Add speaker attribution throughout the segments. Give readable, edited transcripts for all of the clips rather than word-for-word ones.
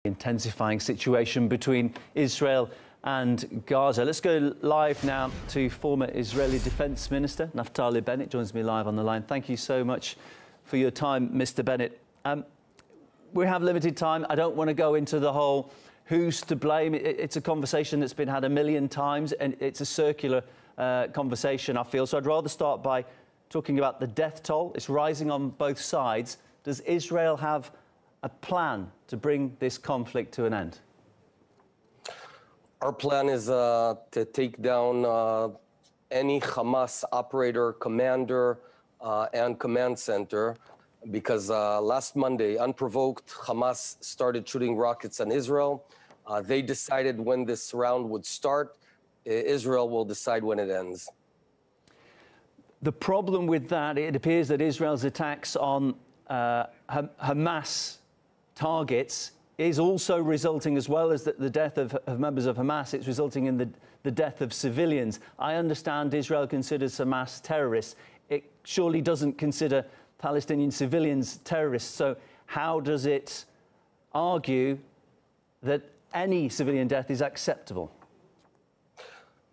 Speaker 1: Intensifying situation between Israel and Gaza. Let's go live now to former Israeli Defense Minister Naftali Bennett. Joins me live on the line. Thank you so much for your time, Mr. Bennett. We have limited time. I don't want to go into the whole who's to blame. It's a conversation that's been had a million times, and it's a circular conversation, I feel. So I'd rather start by talking about the death toll. It's rising on both sides. Does Israel have a plan to bring this conflict to an end?
Speaker 2: Our plan is to take down any Hamas operator, commander, and command center, because last Monday, unprovoked, Hamas started shooting rockets on Israel. They decided when this round would start. Israel will decide when it ends.
Speaker 1: The problem with that, it appears that Israel's attacks on Hamas targets is also resulting, as well as the death of members of Hamas, it's resulting in the death of civilians. I understand Israel considers Hamas terrorists. It surely doesn't consider Palestinian civilians terrorists. So how does it argue that any civilian death is acceptable?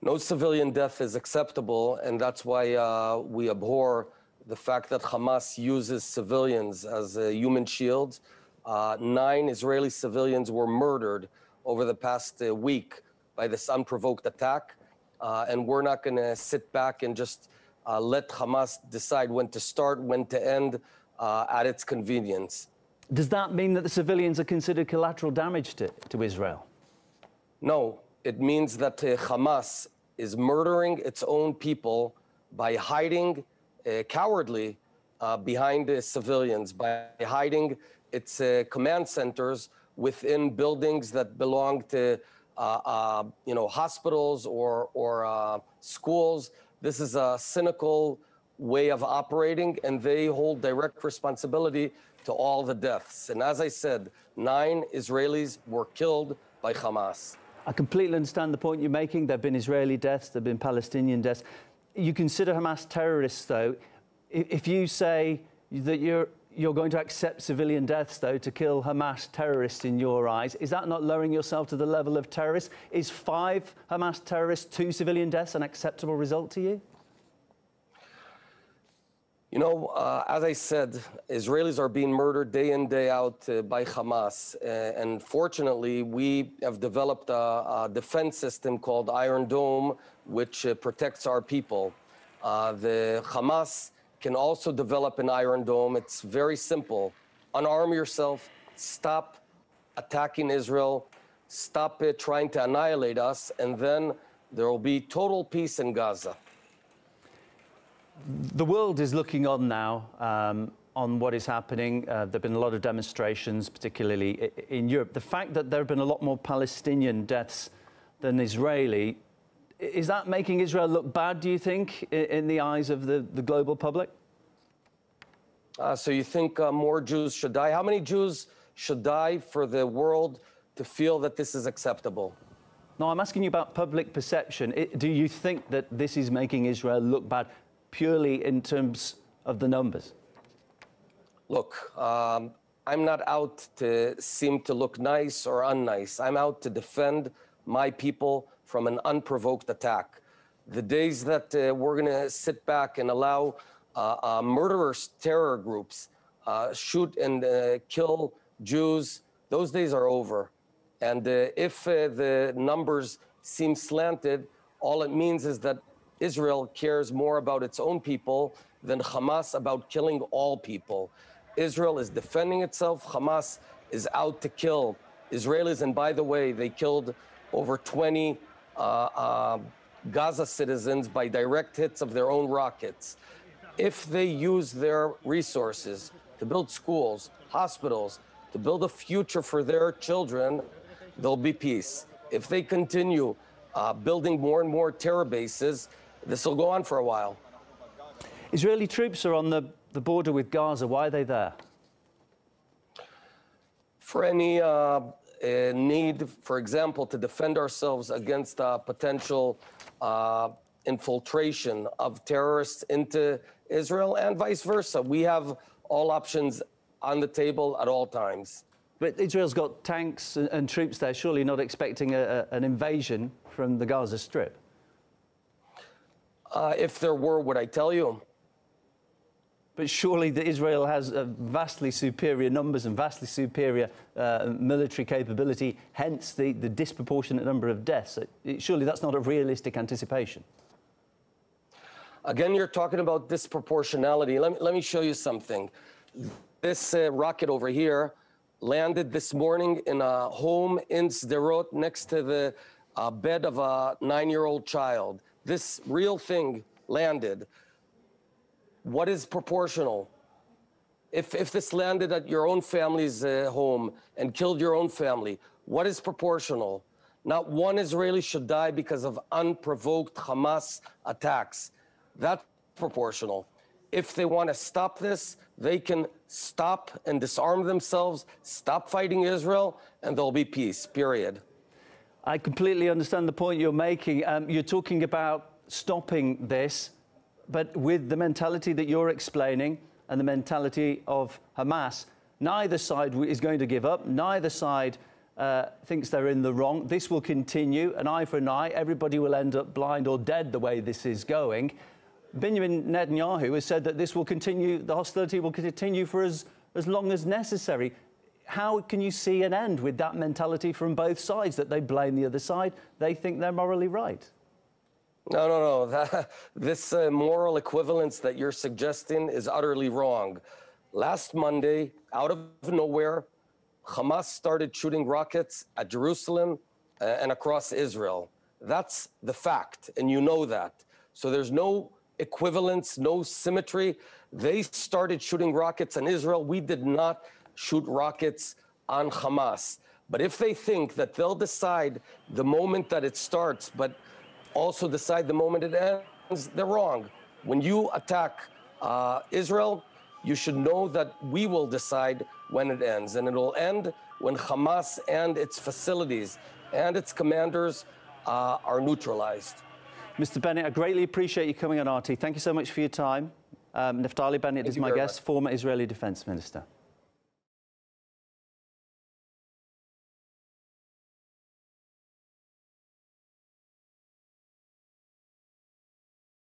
Speaker 2: No civilian death is acceptable, and that's why we abhor the fact that Hamas uses civilians as human shields. 9 Israeli civilians were murdered over the past week by this unprovoked attack, and we're not going to sit back and just let Hamas decide when to start, when to end, at its convenience.
Speaker 1: Does that mean that the civilians are considered collateral damage to Israel?
Speaker 2: No, it means that Hamas is murdering its own people by hiding cowardly behind the civilians, by hiding its command centers within buildings that belong to hospitals or schools. This is a cynical way of operating, and they hold direct responsibility to all the deaths. And as I said, 9 Israelis were killed by Hamas.
Speaker 1: I completely understand the point you're making. There have been Israeli deaths, there have been Palestinian deaths. You consider Hamas terrorists, though. If you say that you're going to accept civilian deaths, though, to kill Hamas terrorists in your eyes, is that not lowering yourself to the level of terrorists? Is 5 Hamas terrorists, 2 civilian deaths, an acceptable result to you?
Speaker 2: You know, as I said, Israelis are being murdered day in, day out by Hamas. And fortunately, we have developed a defense system called Iron Dome, which protects our people. The Hamas can also develop an Iron Dome. It's very simple. Unarm yourself, stop attacking Israel, stop trying to annihilate us, and then there will be total peace in Gaza.
Speaker 1: The world is looking on now on what is happening. There have been a lot of demonstrations, particularly in Europe. The fact that there have been a lot more Palestinian deaths than Israeli, is that making Israel look bad, do you think, in the eyes of the global public?
Speaker 2: So you think more Jews should die? How many Jews should die for the world to feel that this is acceptable?
Speaker 1: No, I'm asking you about public perception. Do you think that this is making Israel look bad purely in terms of the numbers?
Speaker 2: Look, I'm not out to seem to look nice or unnice. I'm out to defend my people from an unprovoked attack. The days that we're going to sit back and allow murderous terror groups shoot and kill Jews, those days are over. And if the numbers seem slanted, all it means is that Israel cares more about its own people than Hamas about killing all people. Israel is defending itself. Hamas is out to kill Israelis. And by the way, they killed over 20 Gaza citizens by direct hits of their own rockets. If they use their resources to build schools, hospitals, to build a future for their children, there'll be peace. If they continue building more and more terror bases, this will go on for a while.
Speaker 1: Israeli troops are on the border with Gaza. Why are they there?
Speaker 2: For any need, for example, to defend ourselves against potential infiltration of terrorists into Israel and vice versa. We have all options on the table at all times.
Speaker 1: But Israel's got tanks and troops there, surely not expecting an invasion from the Gaza Strip?
Speaker 2: If there were, would I tell you?
Speaker 1: But surely Israel has vastly superior numbers and vastly superior military capability, hence the disproportionate number of deaths. Surely that's not a realistic anticipation.
Speaker 2: Again, you're talking about disproportionality. Let me show you something. This rocket over here landed this morning in a home in Sderot next to the bed of a 9-year-old child. This real thing landed. What is proportional? If this landed at your own family's home and killed your own family, what is proportional? Not one Israeli should die because of unprovoked Hamas attacks. That's proportional. If they want to stop this, they can stop and disarm themselves, stop fighting Israel, and there'll be peace, period.
Speaker 1: I completely understand the point you're making. You're talking about stopping this, but with the mentality that you're explaining and the mentality of Hamas, neither side is going to give up. Neither side thinks they're in the wrong. This will continue, an eye for an eye. Everybody will end up blind or dead the way this is going. Benjamin Netanyahu has said that this will continue, the hostility will continue for as long as necessary. How can you see an end with that mentality from both sides, that they blame the other side? They think they're morally right. No.
Speaker 2: This moral equivalence that you're suggesting is utterly wrong. Last Monday, out of nowhere, Hamas started shooting rockets at Jerusalem and across Israel. That's the fact, and you know that. So there's no equivalence, no symmetry. They started shooting rockets on Israel. We did not shoot rockets on Hamas. But if they think that they'll decide the moment that it starts, but also decide the moment it ends, they're wrong. When you attack Israel, you should know that we will decide when it ends. And it will end when Hamas and its facilities and its commanders are neutralized.
Speaker 1: Mr. Bennett, I greatly appreciate you coming on RT. Thank you so much for your time. Naftali Bennett is my guest, former Israeli Defense Minister.